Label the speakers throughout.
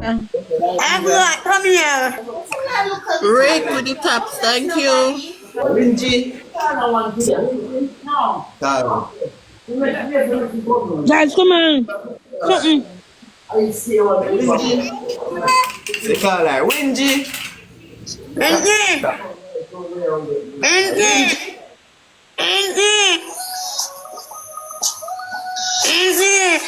Speaker 1: Come here.
Speaker 2: Rick with the taps, thank you.
Speaker 3: Wingy.
Speaker 4: Guys, come on. Something.
Speaker 3: Wingy. They call her Wingy.
Speaker 1: Wingy. Wingy. Wingy. Wingy.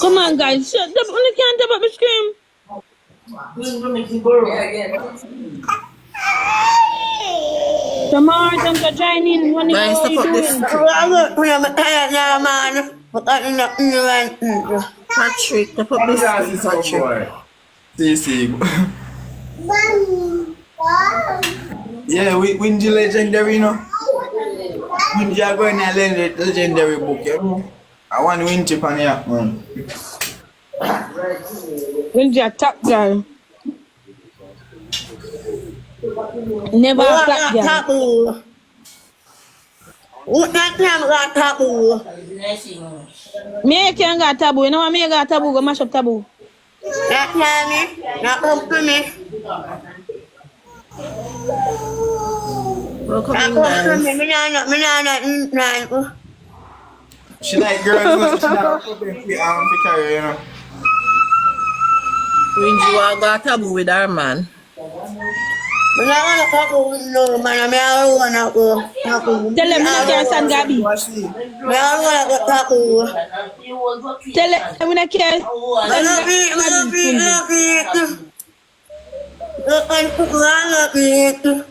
Speaker 4: Come on, guys. Shut up. Only can't tap up the screen. Tomorrow, don't go join in. What
Speaker 2: Guys,
Speaker 4: are
Speaker 2: stop
Speaker 4: you
Speaker 2: up this.
Speaker 4: doing?
Speaker 2: Patrick, stop up this. Patrick.
Speaker 3: See. Yeah, Wingy legendary, you know. Wingy are going to learn the legendary book, you know. I want Wingy on here, man.
Speaker 4: When's your top girl? Never a black girl.
Speaker 1: Taboo. Nightclub got taboo.
Speaker 4: Me can't got taboo. You know what me got taboo? Go mash up taboo.
Speaker 1: That time, not come to me.
Speaker 2: Welcome
Speaker 1: Not
Speaker 2: in,
Speaker 1: come to
Speaker 2: guys.
Speaker 1: me. Me not.
Speaker 3: She like girls, you know, she not problem to carry, you know.
Speaker 2: Wingy got taboo with her man.
Speaker 1: Me not wanna taboo with no man. Me all wanna go taboo.
Speaker 4: Tell them we can't stand Gabby.
Speaker 1: Me all wanna go taboo.
Speaker 4: Tell them we can't.
Speaker 1: Love it.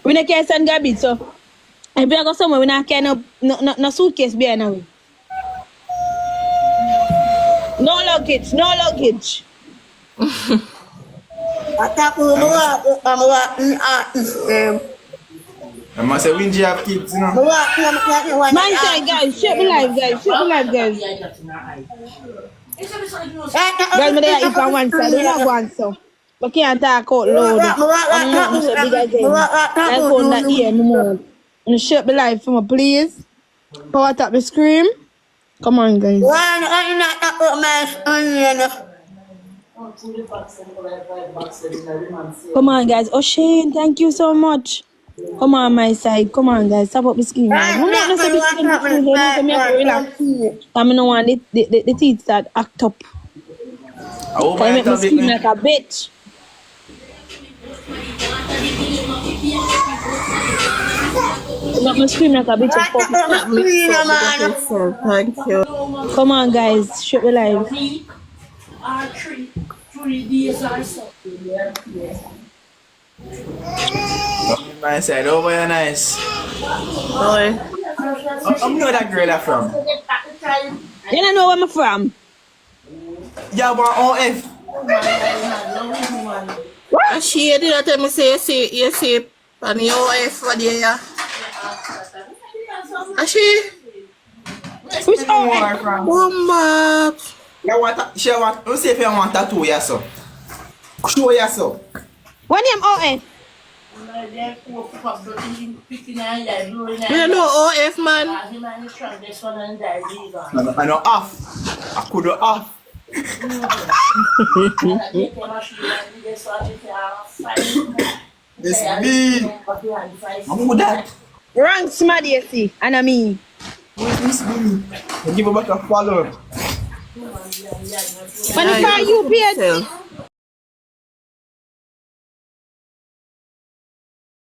Speaker 4: We can't stand Gabby, so if we go somewhere, we not can no suitcase behind away. No luggage.
Speaker 3: I must say Wingy have kids, you know.
Speaker 4: Man say, guys, shut the live, guys. Guys, me there if I want to, they not want so. But can't talk out loud. I'm not so big again. Like on that ear no more. And shut the live for me, please. Power tap the screen. Come on, guys. Come on, guys. Oh, Shane, thank you so much. Come on, my side. Come on, guys. Stop up the screen, guys. I'm not going to be screen. I'm not want the teeth that act up. Can you make me scream like a bitch? You make me scream like a bitch.
Speaker 2: Thank you.
Speaker 4: Come on, guys. Shut the live.
Speaker 5: 3 days or so.
Speaker 3: My side, over here, nice.
Speaker 2: Boy.
Speaker 3: I'm know that girl that from.
Speaker 4: You don't know where I'm from.
Speaker 3: Yeah, but OF.
Speaker 2: And she did not tell me say you see and your wife for the year. And she
Speaker 4: Which OF?
Speaker 2: woman.
Speaker 3: She want, don't say if you want tattoo, yeah, so. Show ya so.
Speaker 4: What name OF?
Speaker 2: You don't know OF, man.
Speaker 3: I know off. I could have off. This me. I'm with that.
Speaker 4: Wrong smarty, you see. And I mean.
Speaker 3: This me. Give her back a follow.
Speaker 4: When you call you, Pierre.